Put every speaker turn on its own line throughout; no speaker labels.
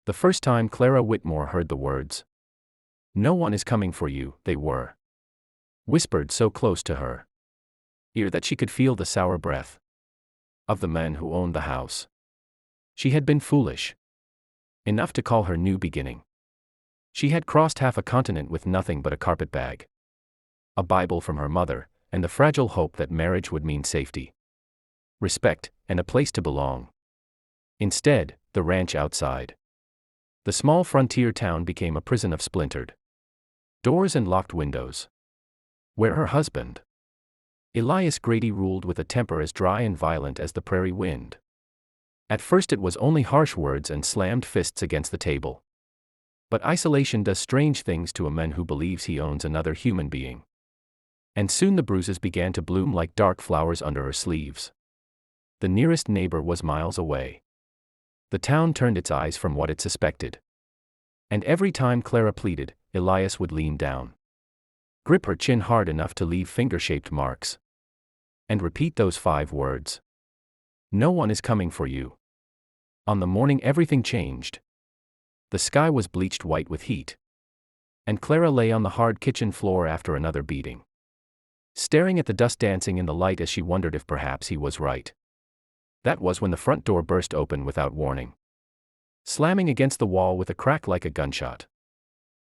The first time Clara Whitmore heard the words, "No one is coming for you," they were whispered so close to her ear that she could feel the sour breath of the men who owned the house. She had been foolish enough to call her new beginning. She had crossed half a continent with nothing but a carpetbag, a Bible from her mother, and the fragile hope that marriage would mean safety, respect, and a place to belong. Instead, the ranch outside the small frontier town became a prison of splintered doors and locked windows, where her husband, Elias Grady, ruled with a temper as dry and violent as the prairie wind. At first it was only harsh words and slammed fists against the table. But isolation does strange things to a man who believes he owns another human being. And soon the bruises began to bloom like dark flowers under her sleeves. The nearest neighbor was miles away. The town turned its eyes from what it suspected. And every time Clara pleaded, Elias would lean down, grip her chin hard enough to leave finger-shaped marks, and repeat those 5 words. "No one is coming for you." On the morning everything changed. The sky was bleached white with heat, and Clara lay on the hard kitchen floor after another beating, staring at the dust dancing in the light as she wondered if perhaps he was right. That was when the front door burst open without warning, slamming against the wall with a crack like a gunshot.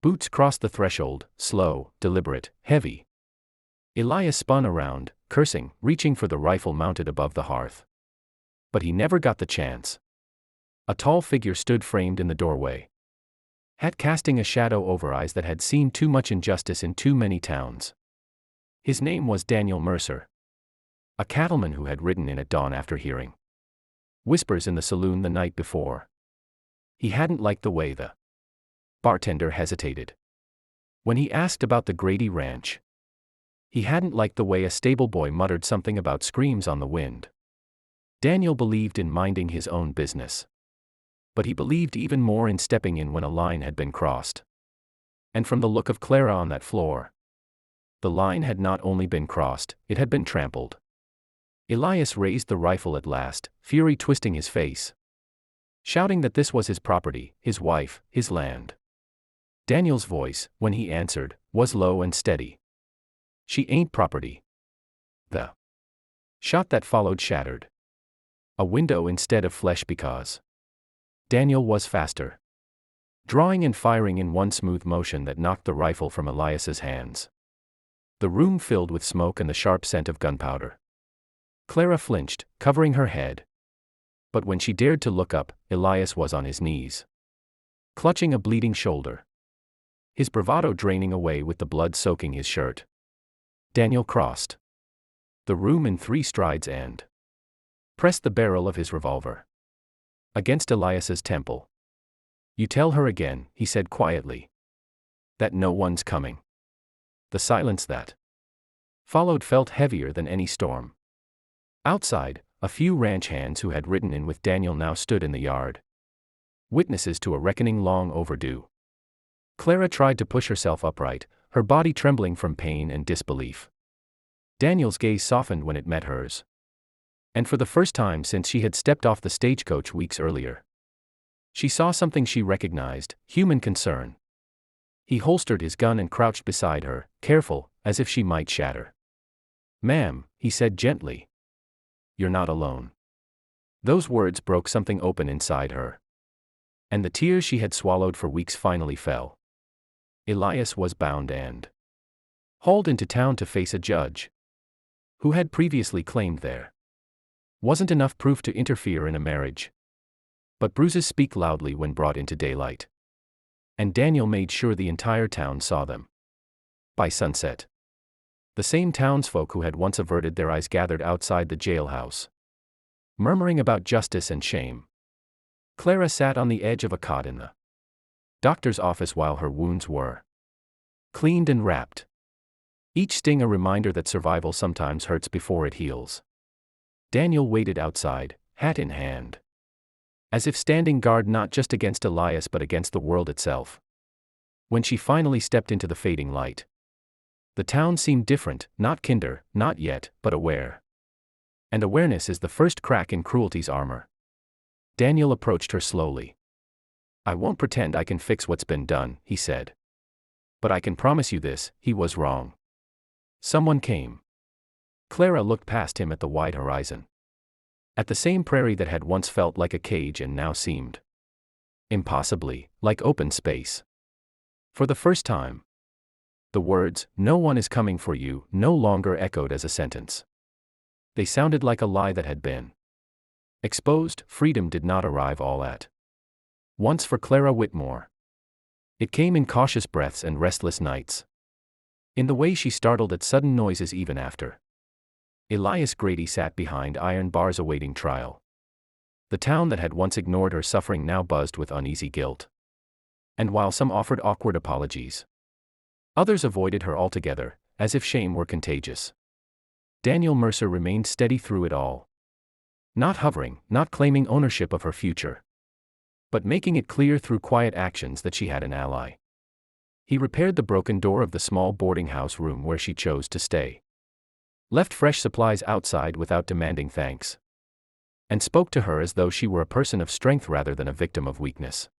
Boots crossed the threshold, slow, deliberate, heavy. Elias spun around, cursing, reaching for the rifle mounted above the hearth. But he never got the chance. A tall figure stood framed in the doorway, hat casting a shadow over eyes that had seen too much injustice in too many towns. His name was Daniel Mercer, a cattleman who had ridden in at dawn after hearing whispers in the saloon the night before. He hadn't liked the way the bartender hesitated when he asked about the Grady Ranch. He hadn't liked the way a stable boy muttered something about screams on the wind. Daniel believed in minding his own business, but he believed even more in stepping in when a line had been crossed. And from the look of Clara on that floor, the line had not only been crossed, it had been trampled. Elias raised the rifle at last, fury twisting his face, shouting that this was his property, his wife, his land. Daniel's voice, when he answered, was low and steady. "She ain't property." The shot that followed shattered a window instead of flesh because Daniel was faster, drawing and firing in one smooth motion that knocked the rifle from Elias's hands. The room filled with smoke and the sharp scent of gunpowder. Clara flinched, covering her head. But when she dared to look up, Elias was on his knees, clutching a bleeding shoulder, his bravado draining away with the blood soaking his shirt. Daniel crossed the room in 3 strides and pressed the barrel of his revolver against Elias's temple. "You tell her again," he said quietly, "that no one's coming." The silence that followed felt heavier than any storm. Outside, a few ranch hands who had ridden in with Daniel now stood in the yard, witnesses to a reckoning long overdue. Clara tried to push herself upright, her body trembling from pain and disbelief. Daniel's gaze softened when it met hers. And for the first time since she had stepped off the stagecoach weeks earlier, she saw something she recognized: human concern. He holstered his gun and crouched beside her, careful, as if she might shatter. "Ma'am," he said gently, "you're not alone." Those words broke something open inside her, and the tears she had swallowed for weeks finally fell. Elias was bound and hauled into town to face a judge who had previously claimed there wasn't enough proof to interfere in a marriage. But bruises speak loudly when brought into daylight, and Daniel made sure the entire town saw them. By sunset, the same townsfolk who had once averted their eyes gathered outside the jailhouse, murmuring about justice and shame. Clara sat on the edge of a cot in the doctor's office while her wounds were cleaned and wrapped, each sting a reminder that survival sometimes hurts before it heals. Daniel waited outside, hat in hand, as if standing guard not just against Elias but against the world itself. When she finally stepped into the fading light, the town seemed different, not kinder, not yet, but aware. And awareness is the first crack in cruelty's armor. Daniel approached her slowly, I won't pretend I can fix what's been done, he said. But I can promise you this, he was wrong. Someone came. Clara looked past him at the wide horizon. At the same prairie that had once felt like a cage and now seemed impossibly like open space. For the first time, the words, "No one is coming for you," no longer echoed as a sentence. They sounded like a lie that had been exposed. Freedom did not arrive all at once for Clara Whitmore. It came in cautious breaths and restless nights. In the way she startled at sudden noises even after Elias Grady sat behind iron bars awaiting trial. The town that had once ignored her suffering now buzzed with uneasy guilt. And while some offered awkward apologies, others avoided her altogether, as if shame were contagious. Daniel Mercer remained steady through it all. Not hovering, not claiming ownership of her future, but making it clear through quiet actions that she had an ally. He repaired the broken door of the small boarding house room where she chose to stay, left fresh supplies outside without demanding thanks, and spoke to her as though she were a person of strength rather than a victim of weakness.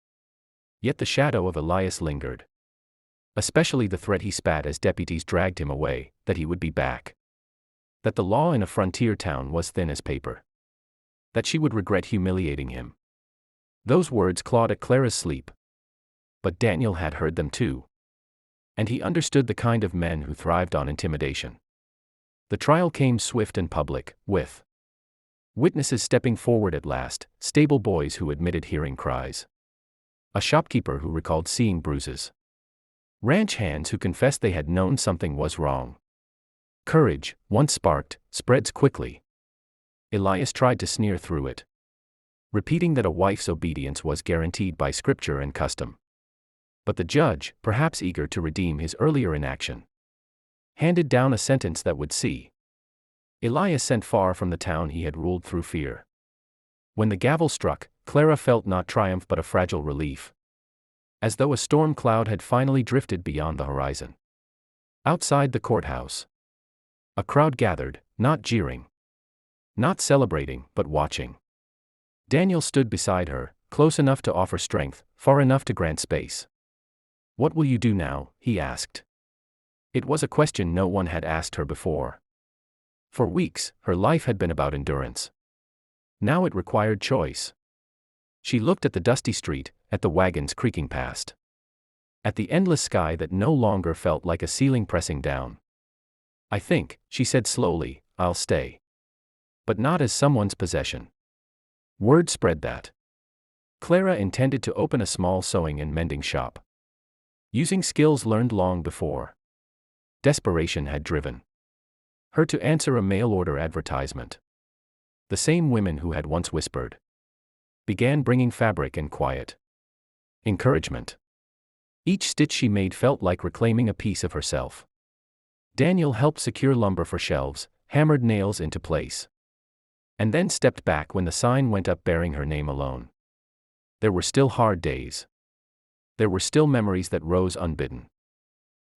Yet the shadow of Elias lingered. Especially the threat he spat as deputies dragged him away, that he would be back. That the law in a frontier town was thin as paper. That she would regret humiliating him. Those words clawed at Clara's sleep. But Daniel had heard them too. And he understood the kind of men who thrived on intimidation. The trial came swift and public, with witnesses stepping forward at last, stable boys who admitted hearing cries, a shopkeeper who recalled seeing bruises, ranch hands who confessed they had known something was wrong. Courage, once sparked, spreads quickly. Elias tried to sneer through it, repeating that a wife's obedience was guaranteed by scripture and custom. But the judge, perhaps eager to redeem his earlier inaction, handed down a sentence that would see Elias sent far from the town he had ruled through fear. When the gavel struck, Clara felt not triumph but a fragile relief, as though a storm cloud had finally drifted beyond the horizon. Outside the courthouse, a crowd gathered, not jeering, not celebrating, but watching. Daniel stood beside her, close enough to offer strength, far enough to grant space. "What will you do now?" he asked. It was a question no one had asked her before. For weeks, her life had been about endurance. Now it required choice. She looked at the dusty street, at the wagons creaking past, at the endless sky that no longer felt like a ceiling pressing down. "I think," she said slowly, "I'll stay. But not as someone's possession." Word spread that Clara intended to open a small sewing and mending shop, using skills learned long before. Desperation had driven her to answer a mail-order advertisement. The same women who had once whispered began bringing fabric and quiet encouragement. Each stitch she made felt like reclaiming a piece of herself. Daniel helped secure lumber for shelves, hammered nails into place, and then stepped back when the sign went up bearing her name alone. There were still hard days. There were still memories that rose unbidden.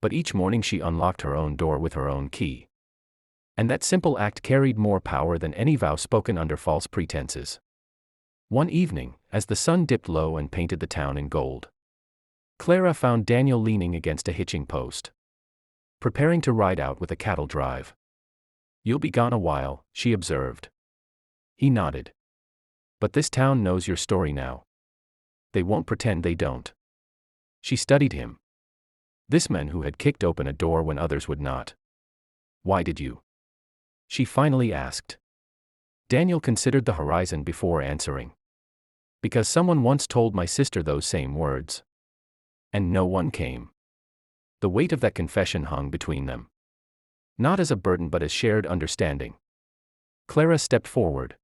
But each morning she unlocked her own door with her own key. And that simple act carried more power than any vow spoken under false pretenses. One evening, as the sun dipped low and painted the town in gold, Clara found Daniel leaning against a hitching post, preparing to ride out with a cattle drive. "You'll be gone a while," she observed. He nodded. "But this town knows your story now. They won't pretend they don't." She studied him. This man who had kicked open a door when others would not. "Why did you?" she finally asked. Daniel considered the horizon before answering. "Because someone once told my sister those same words. And no one came." The weight of that confession hung between them, not as a burden but as shared understanding. Clara stepped forward,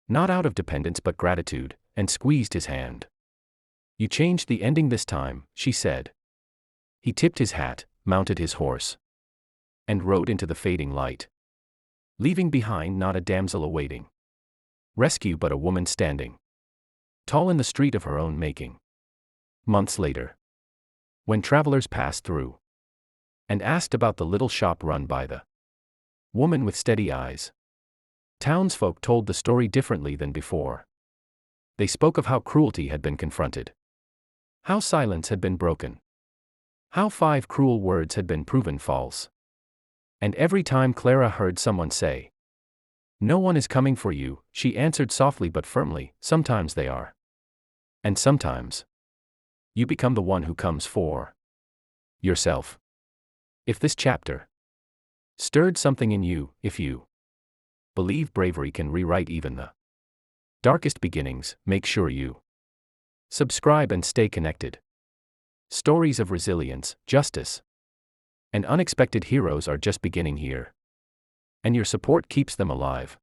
not out of dependence but gratitude, and squeezed his hand. "You changed the ending this time," she said. He tipped his hat, mounted his horse, and rode into the fading light, leaving behind not a damsel awaiting rescue but a woman standing tall in the street of her own making. Months later, when travelers passed through and asked about the little shop run by the woman with steady eyes, townsfolk told the story differently than before. They spoke of how cruelty had been confronted, How silence had been broken. How 5 cruel words had been proven false. And every time Clara heard someone say, "No one is coming for you," she answered softly but firmly, "Sometimes they are. And sometimes you become the one who comes for yourself." If this chapter stirred something in you, if you believe bravery can rewrite even the darkest beginnings, make sure you subscribe and stay connected. Stories of resilience, justice, and unexpected heroes are just beginning here. And your support keeps them alive.